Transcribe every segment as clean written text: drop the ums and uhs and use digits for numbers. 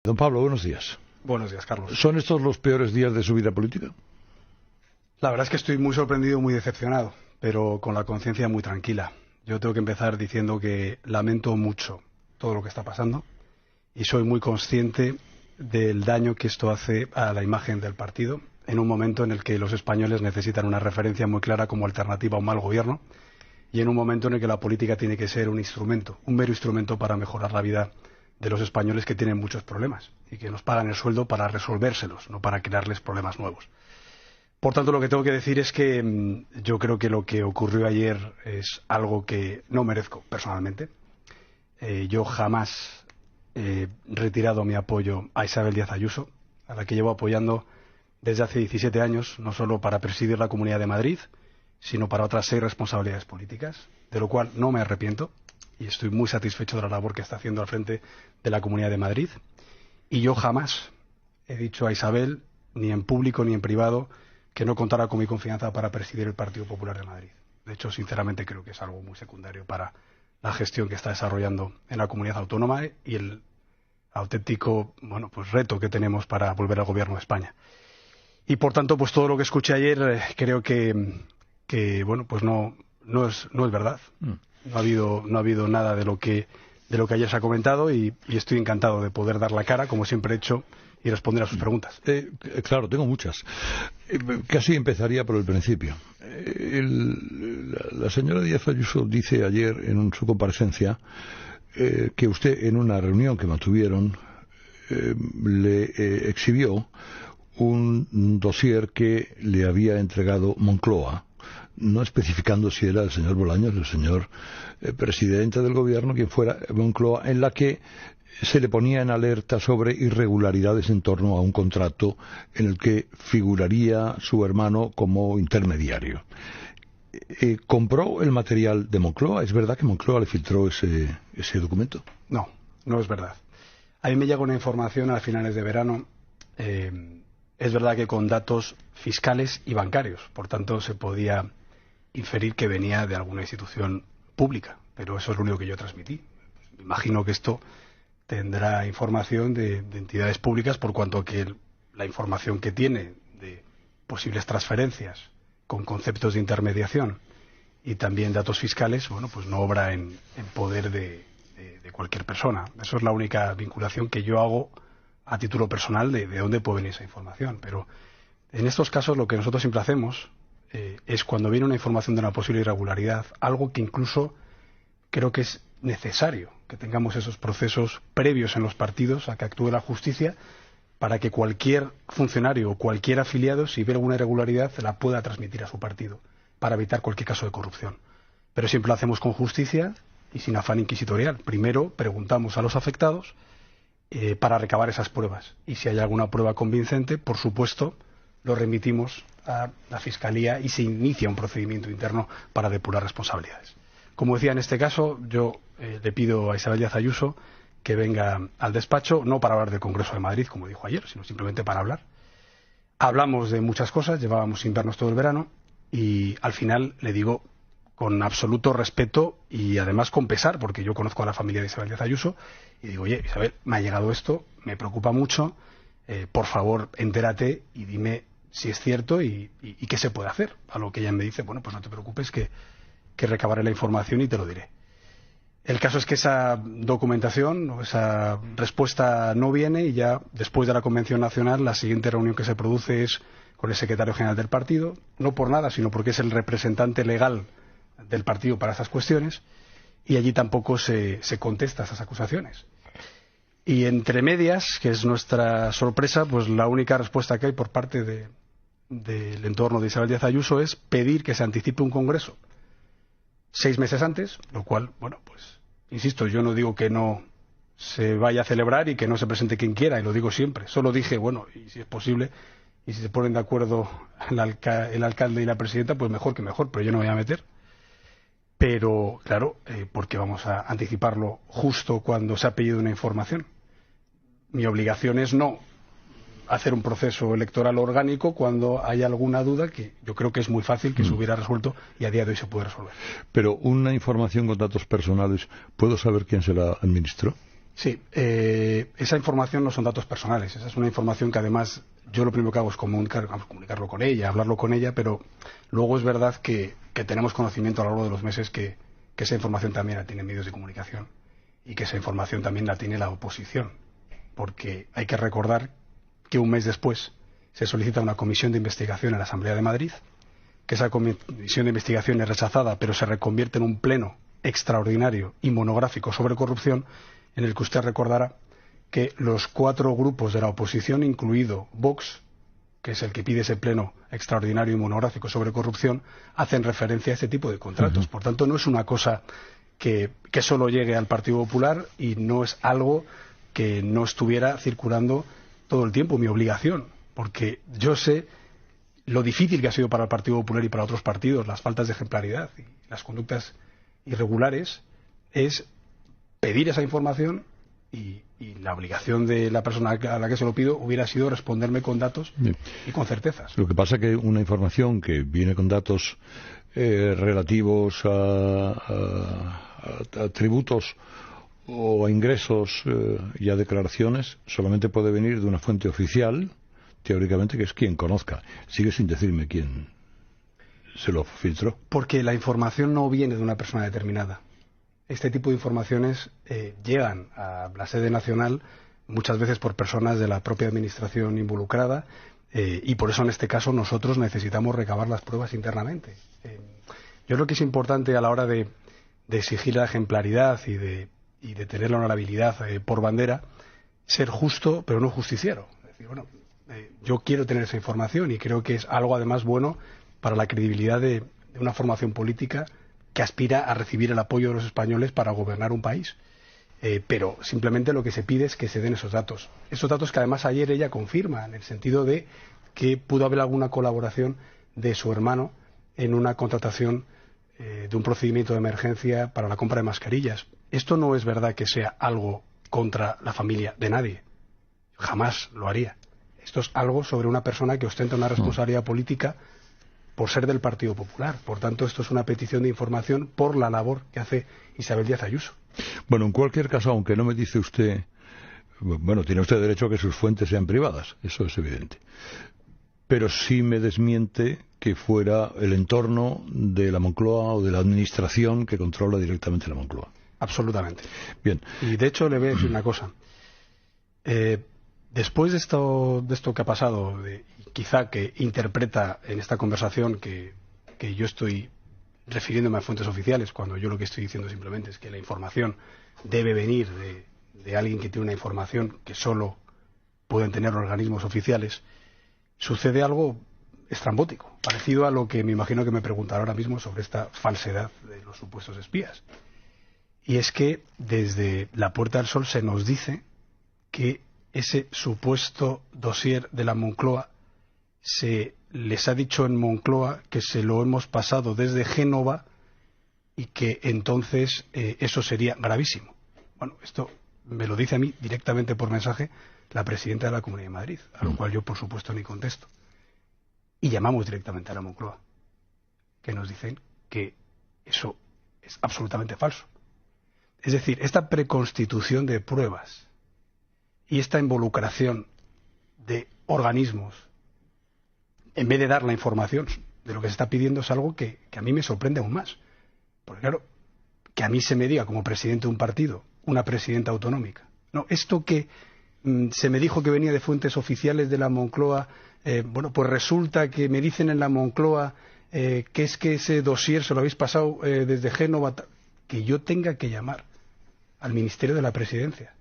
Don Pablo, buenos días. Buenos días, Carlos. ¿Son estos los peores días de su vida política? La verdad es que estoy muy sorprendido, muy decepcionado, pero con la conciencia muy tranquila. Yo tengo que empezar diciendo que lamento mucho todo lo que está pasando y soy muy consciente del daño que esto hace a la imagen del partido en un momento en el que los españoles necesitan una referencia muy clara como alternativa a un mal gobierno y en un momento en el que la política tiene que ser un instrumento, un mero instrumento para mejorar la vida de los españoles que tienen muchos problemas y que nos pagan el sueldo para resolvérselos, no para crearles problemas nuevos. Por tanto, lo que tengo que decir es que yo creo que lo que ocurrió ayer es algo que no merezco personalmente. Yo jamás he retirado mi apoyo a Isabel Díaz Ayuso, a la que llevo apoyando desde hace 17 años, no solo para presidir la Comunidad de Madrid, sino para otras 6 responsabilidades políticas, de lo cual no me arrepiento y estoy muy satisfecho de la labor que está haciendo al frente de la Comunidad de Madrid. Y yo jamás he dicho a Isabel, ni en público ni en privado, que no contara con mi confianza para presidir el Partido Popular de Madrid. De hecho, sinceramente, creo que es algo muy secundario para la gestión que está desarrollando en la comunidad autónoma y el auténtico reto que tenemos para volver al gobierno de España. Y, por tanto, pues todo lo que escuché ayer creo que no es verdad. No ha habido nada de lo que ayer se ha comentado y estoy encantado de poder dar la cara, como siempre he hecho, y responder a sus preguntas. Claro, tengo muchas. Casi empezaría por el principio. La señora Díaz Ayuso dice ayer en su comparecencia que usted en una reunión que mantuvieron le exhibió un dossier que le había entregado Moncloa, no especificando si era el señor Bolaños, el señor presidente del gobierno, quien fuera Moncloa, en la que se le ponía en alerta sobre irregularidades en torno a un contrato en el que figuraría su hermano como intermediario. ¿Compró el material de Moncloa? ¿Es verdad que Moncloa le filtró ese documento? No, no es verdad. A mí me llegó una información a finales de verano. Es verdad que con datos fiscales y bancarios. Por tanto, se podía inferir que venía de alguna institución pública. Pero eso es lo único que yo transmití. Me imagino que esto tendrá información de entidades públicas, por cuanto que la información que tiene de posibles transferencias con conceptos de intermediación y también datos fiscales, pues no obra en poder de cualquier persona. Eso es la única vinculación que yo hago a título personal de dónde puede venir esa información. Pero en estos casos lo que nosotros siempre hacemos es cuando viene una información de una posible irregularidad, algo que incluso creo que es necesario que tengamos esos procesos previos en los partidos a que actúe la justicia para que cualquier funcionario o cualquier afiliado, si ve alguna irregularidad, la pueda transmitir a su partido para evitar cualquier caso de corrupción. Pero siempre lo hacemos con justicia y sin afán inquisitorial. Primero preguntamos a los afectados para recabar esas pruebas. Y si hay alguna prueba convincente, por supuesto, lo remitimos a la Fiscalía y se inicia un procedimiento interno para depurar responsabilidades. Como decía, en este caso, yo le pido a Isabel Díaz Ayuso que venga al despacho, no para hablar del Congreso de Madrid, como dijo ayer, sino simplemente para hablar. Hablamos de muchas cosas, llevábamos sin vernos todo el verano, y al final le digo con absoluto respeto y además con pesar, porque yo conozco a la familia de Isabel Díaz Ayuso, y digo, oye, Isabel, me ha llegado esto, me preocupa mucho, por favor, entérate y dime si es cierto y qué se puede hacer. A lo que ella me dice, bueno, pues no te preocupes, que recabaré la información y te lo diré. El caso es que esa documentación o esa respuesta no viene y ya después de la Convención Nacional la siguiente reunión que se produce es con el secretario general del partido, no por nada, sino porque es el representante legal del partido para estas cuestiones, y allí tampoco se contesta a esas acusaciones. Y entre medias, que es nuestra sorpresa, pues la única respuesta que hay por parte del entorno de Isabel Díaz Ayuso es pedir que se anticipe un congreso 6 meses antes, lo cual, insisto, yo no digo que no se vaya a celebrar y que no se presente quien quiera, y lo digo siempre. Solo dije, y si es posible, y si se ponen de acuerdo el alcalde y la presidenta, pues mejor que mejor, pero yo no me voy a meter. Pero, claro, porque vamos a anticiparlo justo cuando se ha pedido una información. Mi obligación es no hacer un proceso electoral orgánico cuando hay alguna duda que yo creo que es muy fácil que se hubiera resuelto y a día de hoy se puede resolver. Pero una información con datos personales, ¿puedo saber quién se la administró? Sí, esa información no son datos personales, esa es una información que además yo lo primero que hago es comunicarlo con ella, hablarlo con ella, pero luego es verdad que tenemos conocimiento a lo largo de los meses que esa información también la tienen medios de comunicación y que esa información también la tiene la oposición, porque hay que recordar que un mes después se solicita una comisión de investigación en la Asamblea de Madrid, que esa comisión de investigación es rechazada, pero se reconvierte en un pleno extraordinario y monográfico sobre corrupción, en el que usted recordará que los 4 grupos de la oposición, incluido Vox, que es el que pide ese pleno extraordinario y monográfico sobre corrupción, hacen referencia a este tipo de contratos. Por tanto, no es una cosa que solo llegue al Partido Popular y no es algo que no estuviera circulando todo el tiempo, mi obligación, porque yo sé lo difícil que ha sido para el Partido Popular y para otros partidos las faltas de ejemplaridad y las conductas irregulares, es pedir esa información y la obligación de la persona a la que se lo pido hubiera sido responderme con datos y con certezas. Lo que pasa es que una información que viene con datos relativos a tributos o a ingresos y a declaraciones solamente puede venir de una fuente oficial, teóricamente, que es quien conozca. Sigue sin decirme quién se lo filtró. Porque la información no viene de una persona determinada. Este tipo de informaciones llegan a la sede nacional muchas veces por personas de la propia administración involucrada y por eso en este caso nosotros necesitamos recabar las pruebas internamente. Yo creo que es importante a la hora de exigir la ejemplaridad y de tener la honorabilidad por bandera, ser justo pero no justiciero. Es decir, bueno, yo quiero tener esa información y creo que es algo además bueno para la credibilidad de una formación política que aspira a recibir el apoyo de los españoles para gobernar un país. Pero simplemente lo que se pide es que se den esos datos. Esos datos que además ayer ella confirma, en el sentido de que pudo haber alguna colaboración de su hermano en una contratación de un procedimiento de emergencia para la compra de mascarillas. Esto no es verdad que sea algo contra la familia de nadie. Jamás lo haría. Esto es algo sobre una persona que ostenta una responsabilidad política por ser del Partido Popular. Por tanto, esto es una petición de información por la labor que hace Isabel Díaz Ayuso. Bueno, en cualquier caso, aunque no me dice usted, bueno, tiene usted derecho a que sus fuentes sean privadas, eso es evidente. Pero sí me desmiente que fuera el entorno de la Moncloa o de la administración que controla directamente la Moncloa. Absolutamente. Bien. Y de hecho le voy a decir una cosa. Después de esto que ha pasado, quizá que interpreta en esta conversación que yo estoy refiriéndome a fuentes oficiales, cuando yo lo que estoy diciendo simplemente es que la información debe venir de alguien que tiene una información que solo pueden tener organismos oficiales, sucede algo estrambótico, parecido a lo que me imagino que me preguntará ahora mismo sobre esta falsedad de los supuestos espías. Y es que desde la Puerta del Sol se nos dice que ese supuesto dossier de la Moncloa se les ha dicho en Moncloa que se lo hemos pasado desde Génova y que entonces eso sería gravísimo. Bueno, esto me lo dice a mí directamente por mensaje la presidenta de la Comunidad de Madrid, a lo cual yo por supuesto ni contesto. Y llamamos directamente a la Moncloa, que nos dicen que eso es absolutamente falso. Es decir, esta preconstitución de pruebas y esta involucración de organismos, en vez de dar la información de lo que se está pidiendo, es algo que a mí me sorprende aún más. Porque claro, que a mí se me diga como presidente de un partido, una presidenta autonómica, no, esto que se me dijo que venía de fuentes oficiales de la Moncloa, bueno, pues resulta que me dicen en la Moncloa que es que ese dossier se lo habéis pasado desde Génova, que yo tenga que llamar al Ministerio de la Presidencia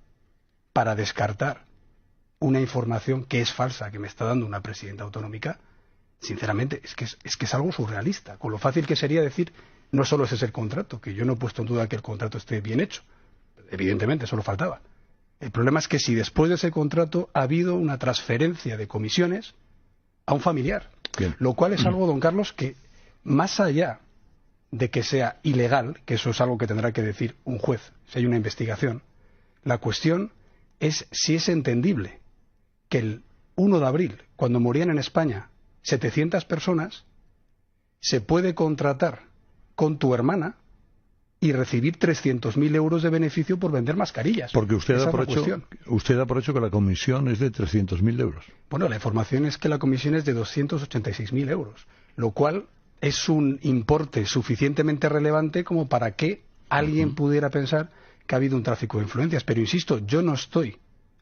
para descartar una información que es falsa, que me está dando una presidenta autonómica, sinceramente, es que es algo surrealista, con lo fácil que sería decir, no solo ese es el contrato, que yo no he puesto en duda que el contrato esté bien hecho, evidentemente, solo faltaba. El problema es que si después de ese contrato ha habido una transferencia de comisiones a un familiar, Bien. Lo cual es algo, don Carlos, que más allá de que sea ilegal, que eso es algo que tendrá que decir un juez si hay una investigación, la cuestión es si es entendible que el 1 de abril, cuando morían en España 700 personas, se puede contratar con tu hermana y recibir 300.000 euros de beneficio por vender mascarillas. Porque usted da por hecho que la comisión es de 300.000 euros. Bueno, la información es que la comisión es de 286.000 euros, lo cual es un importe suficientemente relevante como para que alguien pudiera pensar que ha habido un tráfico de influencias. Pero insisto, yo no estoy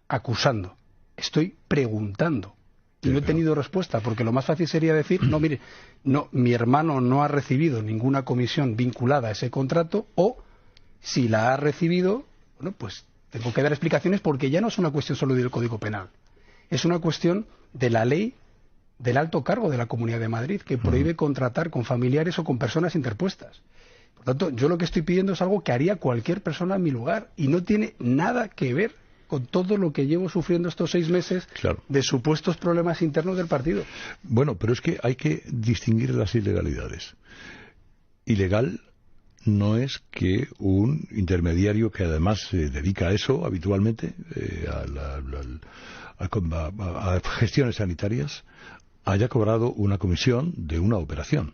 acusando, estoy preguntando. Y no he tenido respuesta, porque lo más fácil sería decir, no, mire, no, mi hermano no ha recibido ninguna comisión vinculada a ese contrato, o si la ha recibido, bueno, pues tengo que dar explicaciones, porque ya no es una cuestión solo del Código Penal, es una cuestión de la ley del alto cargo de la Comunidad de Madrid, que prohíbe contratar con familiares o con personas interpuestas. Por tanto, yo lo que estoy pidiendo es algo que haría cualquier persona en mi lugar, y no tiene nada que ver con todo lo que llevo sufriendo estos 6 meses de supuestos problemas internos del partido. Bueno, pero es que hay que distinguir las ilegalidades. Ilegal no es que un intermediario que además se dedica a eso habitualmente, a gestiones sanitarias, haya cobrado una comisión de una operación.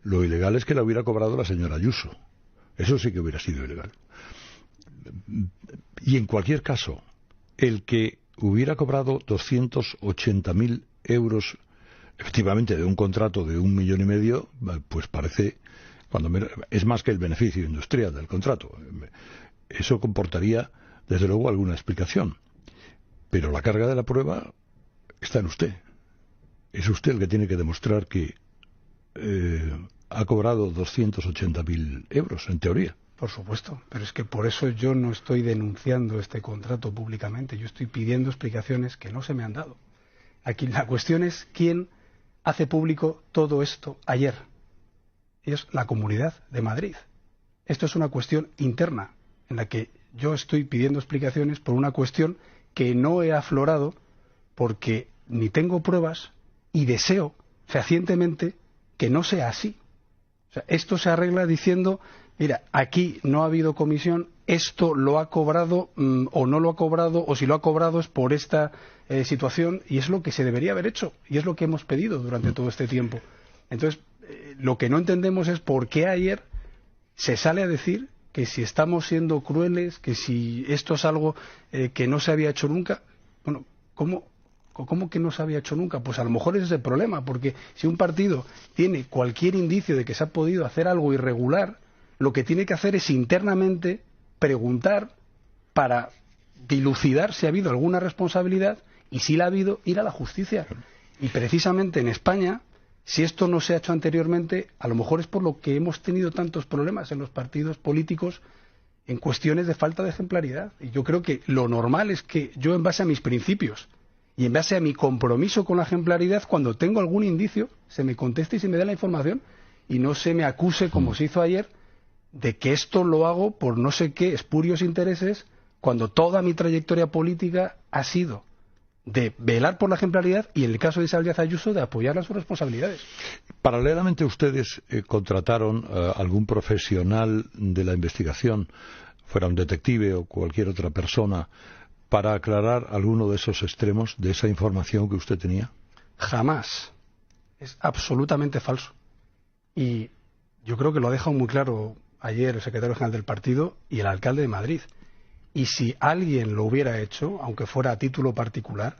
Lo ilegal es que la hubiera cobrado la señora Ayuso. Eso sí que hubiera sido ilegal. Y en cualquier caso, el que hubiera cobrado 280.000 euros efectivamente de un contrato de 1,5 millones, pues parece, es más que el beneficio industrial del contrato. Eso comportaría, desde luego, alguna explicación. Pero la carga de la prueba está en usted. Es usted el que tiene que demostrar que ha cobrado 280.000 euros, en teoría. Por supuesto, pero es que por eso yo no estoy denunciando este contrato públicamente, yo estoy pidiendo explicaciones que no se me han dado. Aquí la cuestión es quién hace público todo esto ayer. Y es la Comunidad de Madrid. Esto es una cuestión interna, en la que yo estoy pidiendo explicaciones por una cuestión que no he aflorado, porque ni tengo pruebas y deseo fehacientemente que no sea así. O sea, esto se arregla diciendo, mira, aquí no ha habido comisión, esto lo ha cobrado o no lo ha cobrado, o si lo ha cobrado es por esta situación, y es lo que se debería haber hecho, y es lo que hemos pedido durante todo este tiempo. Entonces, lo que no entendemos es por qué ayer se sale a decir que si estamos siendo crueles, que si esto es algo que no se había hecho nunca. Bueno, ¿cómo que no se había hecho nunca? Pues a lo mejor ese es el problema, porque si un partido tiene cualquier indicio de que se ha podido hacer algo irregular, lo que tiene que hacer es internamente preguntar para dilucidar si ha habido alguna responsabilidad, y si la ha habido, ir a la justicia. Y precisamente en España, si esto no se ha hecho anteriormente, a lo mejor es por lo que hemos tenido tantos problemas en los partidos políticos en cuestiones de falta de ejemplaridad. Y yo creo que lo normal es que yo, en base a mis principios y en base a mi compromiso con la ejemplaridad, cuando tengo algún indicio, se me conteste y se me dé la información, y no se me acuse, como se hizo ayer, de que esto lo hago por no sé qué espurios intereses, cuando toda mi trayectoria política ha sido de velar por la ejemplaridad, y en el caso de Isabel Díaz Ayuso, de apoyar las sus responsabilidades. Paralelamente, ustedes contrataron a algún profesional de la investigación, fuera un detective o cualquier otra persona, para aclarar alguno de esos extremos de esa información que usted tenía. Jamás. Es absolutamente falso. Y yo creo que lo ha dejado muy claro ayer el secretario general del partido y el alcalde de Madrid. Y si alguien lo hubiera hecho, aunque fuera a título particular,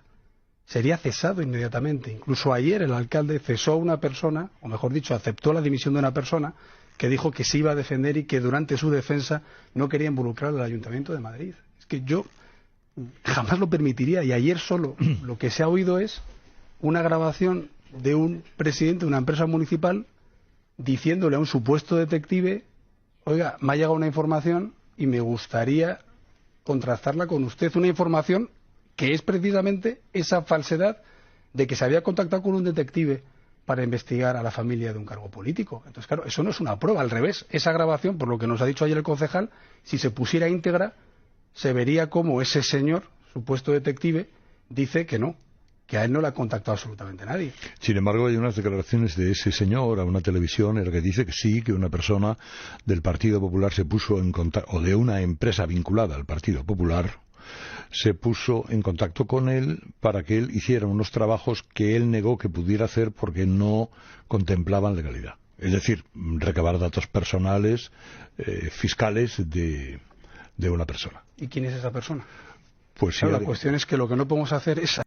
sería cesado inmediatamente. Incluso ayer el alcalde cesó a una persona, o mejor dicho, aceptó la dimisión de una persona que dijo que se iba a defender y que durante su defensa no quería involucrar al Ayuntamiento de Madrid. Es que yo jamás lo permitiría, y ayer solo lo que se ha oído es una grabación de un presidente de una empresa municipal diciéndole a un supuesto detective: oiga, me ha llegado una información y me gustaría contrastarla con usted, una información que es precisamente esa falsedad de que se había contactado con un detective para investigar a la familia de un cargo político. Entonces, claro, eso no es una prueba, al revés. Esa grabación, por lo que nos ha dicho ayer el concejal, si se pusiera íntegra, se vería como ese señor, supuesto detective, dice que no, que a él no le ha contactado absolutamente nadie. Sin embargo, hay unas declaraciones de ese señor a una televisión en la que dice que sí, que una persona del Partido Popular se puso en contacto, o de una empresa vinculada al Partido Popular, se puso en contacto con él para que él hiciera unos trabajos que él negó que pudiera hacer porque no contemplaban legalidad. Es decir, recabar datos personales, fiscales de una persona. ¿Y quién es esa persona? Pues Claro, sí, la cuestión es que lo que no podemos hacer es